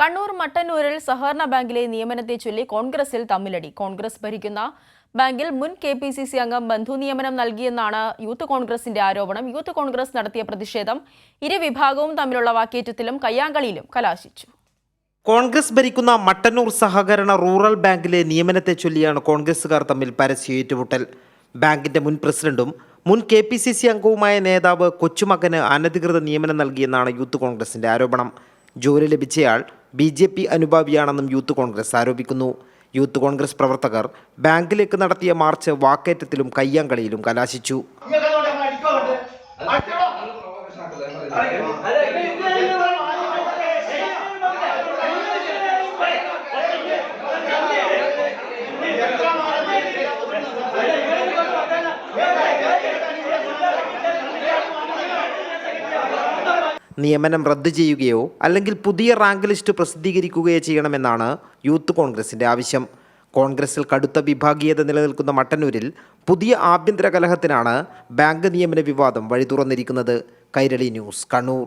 കണ്ണൂർ മട്ടന്നൂരിൽ സഹകരണ ബാങ്കിലെ നിയമനത്തെ ചൊല്ലി കോൺഗ്രസിൽ തമ്മിലടി. കോൺഗ്രസ് ഭരിക്കുന്ന ബാങ്കിൽ മുൻ KPCC അംഗം ബന്ധു നിയമനം നൽകിയെന്നാണ് യൂത്ത് കോൺഗ്രസിന്റെ ആരോപണം. യൂത്ത് കോൺഗ്രസ് നടത്തിയ പ്രതിഷേധം ഇരുവിഭാഗവും തമ്മിലുള്ള വാക്കേറ്റത്തിലും കയ്യാങ്കളിയിലും കലാശിച്ചു. കോൺഗ്രസ് ഭരിക്കുന്ന മട്ടന്നൂർ സഹകരണ റൂറൽ ബാങ്കിലെ നിയമനത്തെ ചൊല്ലിയാണ് കോൺഗ്രസുകാർ തമ്മിൽ പരസ്യ ഏറ്റുമുട്ടൽ. ബാങ്കിന്റെ മുൻ പ്രസിഡന്റും മുൻ KPCC അംഗവുമായ നേതാവ് കൊച്ചുമകന് അനധികൃത നിയമനം നൽകിയെന്നാണ് യൂത്ത് കോൺഗ്രസിന്റെ ആരോപണം. ജോലി ലഭിച്ചയാൾ BJP അനുഭാവിയാണെന്നും യൂത്ത് കോൺഗ്രസ് ആരോപിക്കുന്നു. യൂത്ത് കോൺഗ്രസ് പ്രവർത്തകർ ബാങ്കിലേക്ക് നടത്തിയ മാർച്ച് വാക്കേറ്റത്തിലും കയ്യാങ്കളിയിലും കലാശിച്ചു. നിയമനം റദ്ദു ചെയ്യുകയോ അല്ലെങ്കിൽ പുതിയ റാങ്ക് ലിസ്റ്റ് പ്രസിദ്ധീകരിക്കുകയോ ചെയ്യണമെന്നാണ് യൂത്ത് കോൺഗ്രസിന്റെ ആവശ്യം. കോൺഗ്രസിൽ കടുത്ത വിഭാഗീയത നിലനിൽക്കുന്ന മട്ടന്നൂരിൽ പുതിയ ആഭ്യന്തര കലഹത്തിനാണ് ബാങ്ക് നിയമന വിവാദം വഴി തുറന്നിരിക്കുന്നത്. കൈരളി ന്യൂസ്, കണ്ണൂർ.